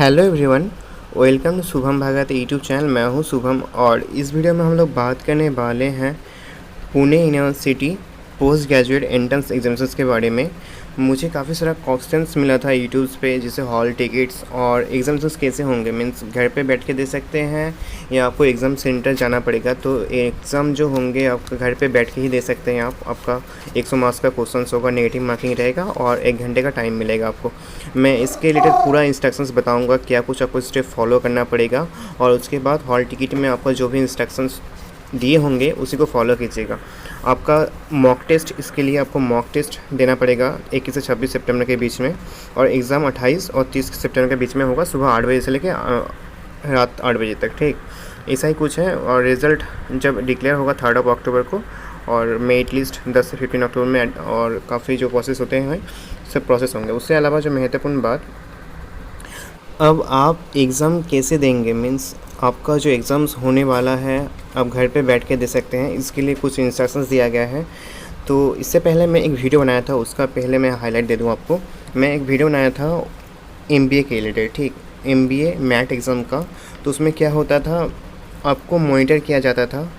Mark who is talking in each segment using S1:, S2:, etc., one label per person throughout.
S1: Hello everyone, welcome to Shubham Bhagat YouTube channel. मैं हूं शुभम और इस वीडियो में हम लोग बात करने वाले हैं Pune university post graduate entrance examinations के बारे में। मुझे काफ़ी सारा क्वेश्चंस मिला था यूट्यूब पे, जैसे हॉल टिकट्स और एग्जामिनेशंस कैसे होंगे, मीन्स घर पे बैठ के दे सकते हैं या आपको एग्ज़ाम सेंटर जाना पड़ेगा। तो एग्ज़ाम जो होंगे आपका घर पे बैठ के ही दे सकते हैं आप। आपका 100 मार्क्स का क्वेश्चन होगा, नेगेटिव मार्किंग रहेगा और 1 घंटे का टाइम मिलेगा आपको। मैं इसके रिलेटेड पूरा इंस्ट्रक्शंस बताऊँगा, क्या कुछ आपको स्टेप फॉलो करना पड़ेगा और उसके बाद हॉल टिकट में आपका जो भी इंस्ट्रक्शंस दिए होंगे उसी को फॉलो कीजिएगा। आपका मॉक टेस्ट, इसके लिए आपको मॉक टेस्ट देना पड़ेगा 21 से 26 सितंबर के बीच में, और एग्ज़ाम 28 और 30 सितंबर के बीच में होगा, सुबह 8 बजे से लेकर रात 8 बजे तक। ठीक, ऐसा ही कुछ है। और रिज़ल्ट जब डिक्लेयर होगा 3 अक्टूबर को, और मेरिट लिस्ट 10 से 15 अक्टूबर में, और काफ़ी जो प्रोसेस होते हैं सब प्रोसेस होंगे। उससे अलावा जो महत्वपूर्ण बात, अब आप एग्ज़ाम कैसे देंगे, मीन्स आपका जो एग्ज़ाम्स होने वाला है आप घर पे बैठ के दे सकते हैं। इसके लिए कुछ इंस्ट्रक्शंस दिया गया है। तो इससे पहले मैं एक वीडियो बनाया था, उसका पहले मैं हाईलाइट दे दूं आपको। मैं एक वीडियो बनाया था MBA के रिलेटेड, ठीक, MBA मैट एग्ज़ाम का। तो उसमें क्या होता था, आपको मॉनिटर किया जाता था।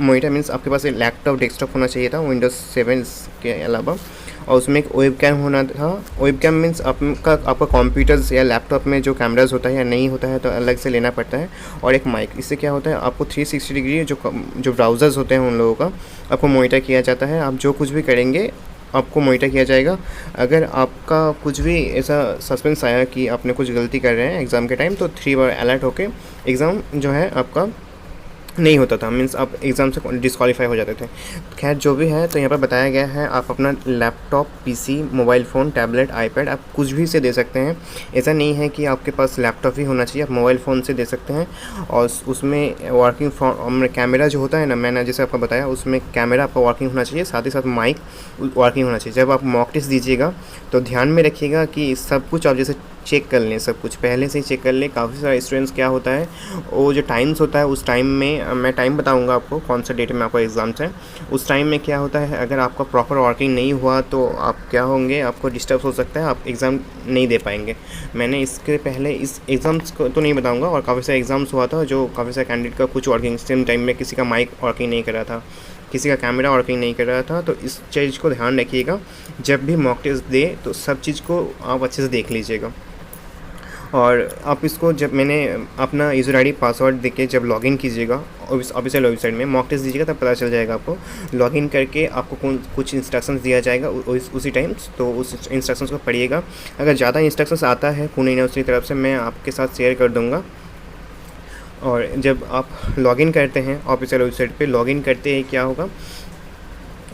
S1: मॉनिटर मीन्स आपके पास एक लैपटॉप डेस्कटॉप होना चाहिए था विंडोज़ 7 के अलावा, और उसमें एक वेब कैम होना था। वेब कैम मीन्स आपका कंप्यूटर्स या लैपटॉप में जो कैमराज होता है या नहीं होता है तो अलग से लेना पड़ता है, और एक माइक। इससे क्या होता है, आपको 360 डिग्री जो ब्राउज़र्स होते हैं उन लोगों का आपको मॉनिटर किया जाता है। आप जो कुछ भी करेंगे आपको मॉनिटर किया जाएगा। अगर आपका कुछ भी ऐसा सस्पेंस आया कि आपने कुछ गलती कर रहे हैं एग्ज़ाम के टाइम, तो 3 बार अलर्ट होके एग्ज़ाम जो है आपका नहीं होता था, मीन्स आप एग्ज़ाम से डिस्क्वालीफाई हो जाते थे। खैर जो भी है, तो यहाँ पर बताया गया है आप अपना laptop, PC, mobile phone, tablet, iPad आप कुछ भी से दे सकते हैं। ऐसा नहीं है कि आपके पास लैपटॉप ही होना चाहिए, आप मोबाइल फ़ोन से दे सकते हैं। और उसमें वर्किंग कैमरा जो होता है ना, मैंने जैसे आपको बताया, उसमें कैमरा आपका वर्किंग होना चाहिए, साथ ही साथ माइक वर्किंग होना चाहिए। जब आप मॉक टेस्ट दीजिएगा तो ध्यान में रखिएगा कि सब कुछ आप जैसे चेक कर लें, सब कुछ पहले से ही चेक कर लें। काफ़ी सारे स्टूडेंट्स क्या होता है, वो जो टाइम्स होता है उस टाइम में, मैं टाइम बताऊंगा आपको कौन सा डेट में आपका एग्ज़ाम्स है, उस टाइम में क्या होता है, अगर आपका प्रॉपर वर्किंग नहीं हुआ तो आप क्या होंगे, आपको डिस्टर्ब हो सकता है, आप एग्ज़ाम नहीं दे पाएंगे। मैंने इसके पहले इस एग्ज़ाम्स को तो नहीं बताऊँगा, और काफ़ी सारे एग्ज़ाम्स हुआ था जो काफ़ी सारे कैंडिडेट का कुछ वर्किंग सेम टाइम में, किसी का माइक वर्किंग नहीं कर रहा था, किसी का कैमरा वर्किंग नहीं कर रहा था। तो इस चीज़ को ध्यान रखिएगा, जब भी मॉक टेस्ट दे तो सब चीज़ को आप अच्छे से देख लीजिएगा। और आप इसको, जब मैंने अपना यूज़र ID पासवर्ड देके जब लॉगिन कीजिएगा ऑफिशियल वेबसाइट में, मॉक टेस्ट दीजिएगा, तब पता चल जाएगा आपको। लॉगिन करके आपको कुछ इंस्ट्रक्शंस दिया जाएगा उसी टाइम, तो उस इंस्ट्रक्शंस को पढ़िएगा। अगर ज़्यादा इंस्ट्रक्शंस आता है पुणे यूनिवर्सिटी की तरफ से, मैं आपके साथ शेयर कर दूँगा। और जब आप लॉगिन करते हैं ऑफिशियल वेबसाइट पे, लॉगिन करते ही क्या होगा,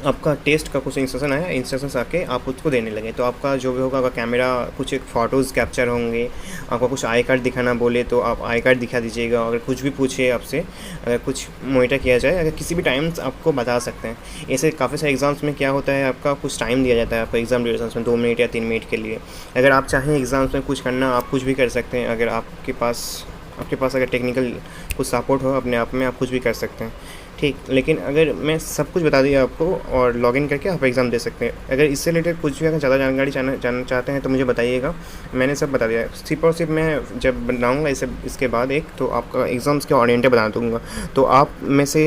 S1: आपका टेस्ट का कुछ इंस्ट्रक्शन आया, इंस्ट्रक्शंस आके आप उसको देने लगे, तो आपका जो भी होगा, आपका कैमरा कुछ एक फ़ोटोज़ कैप्चर होंगे। आपका कुछ आई कार्ड दिखाना बोले तो आप आई कार्ड दिखा दीजिएगा। अगर कुछ भी पूछे आपसे, अगर कुछ मॉनिटर किया जाए, अगर किसी भी टाइम्स आपको बता सकते हैं। ऐसे काफ़ी सारे एग्ज़ाम्स में क्या होता है, आपका कुछ टाइम दिया जाता है आपको एग्ज़ाम ड्यूरेशन में, 2 मिनट या 3 मिनट के लिए। अगर आप चाहें एग्ज़ाम्स में कुछ करना, आप कुछ भी कर सकते हैं। अगर आपके पास अगर टेक्निकल कुछ सपोर्ट हो, अपने आप में आप कुछ भी कर सकते हैं, ठीक। लेकिन अगर मैं सब कुछ बता दिया आपको, और लॉगिन करके आप एग्ज़ाम दे सकते हैं। अगर इससे रिलेटेड कुछ भी अगर ज़्यादा जानकारी जानना चाहते हैं तो मुझे बताइएगा, मैंने सब बता दिया। सिर्फ और सिर्फ मैं जब बनाऊँगा इसके बाद एक, तो आपका एग्ज़ाम्स के ओरिएंटेड बना दूँगा। तो आप में से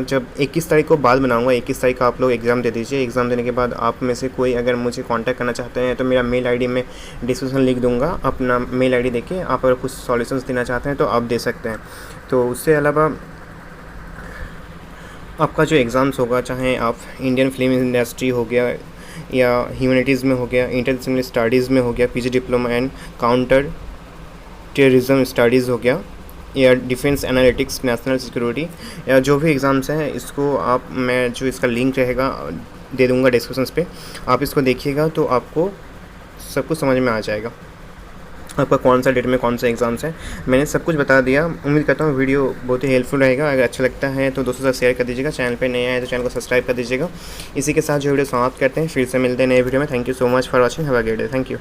S1: जब 21 तारीख को बाद बनाऊँगा, 21 तारीख को आप लोग एग्ज़ाम दे दीजिए। एग्ज़ाम देने के बाद आप में से कोई अगर मुझे कॉन्टैक्ट करना चाहते हैं तो मेरा मेल ID में डिस्क्रिप्शन लिख दूँगा। अपना मेल ID देके आप अगर कुछ सॉल्यूशंस देना चाहते हैं तो आप दे सकते हैं। तो उससे अलावा आपका जो एग्ज़ाम्स होगा, चाहे आप इंडियन फिल्म इंडस्ट्री हो गया, या ह्यूमैनिटीज़ में हो गया, इंटरनेशनल स्टडीज़ में हो गया, PG diploma and counter terrorism studies हो गया, या डिफेंस एनालिटिक्स, नेशनल सिक्योरिटी, या जो भी एग्ज़ाम्स हैं, इसको मैं जो इसका लिंक रहेगा दे दूँगा डिस्क्रिप्शन पे, आप इसको देखिएगा तो आपको सब कुछ समझ में आ जाएगा, आपका कौन सा डेट में कौन सा एग्ज़ाम्स है। मैंने सब कुछ बता दिया। उम्मीद करता हूँ वीडियो बहुत ही हेल्पफुल रहेगा। अगर अच्छा लगता है तो दोस्तों से शेयर कर दीजिएगा। चैनल पे नए आए तो चैनल को सब्सक्राइब कर दीजिएगा। इसी के साथ जो वीडियो समाप्त करते हैं, फिर से मिलते हैं नए वीडियो में। Thank you so much for watching. Have a great day. Thank you.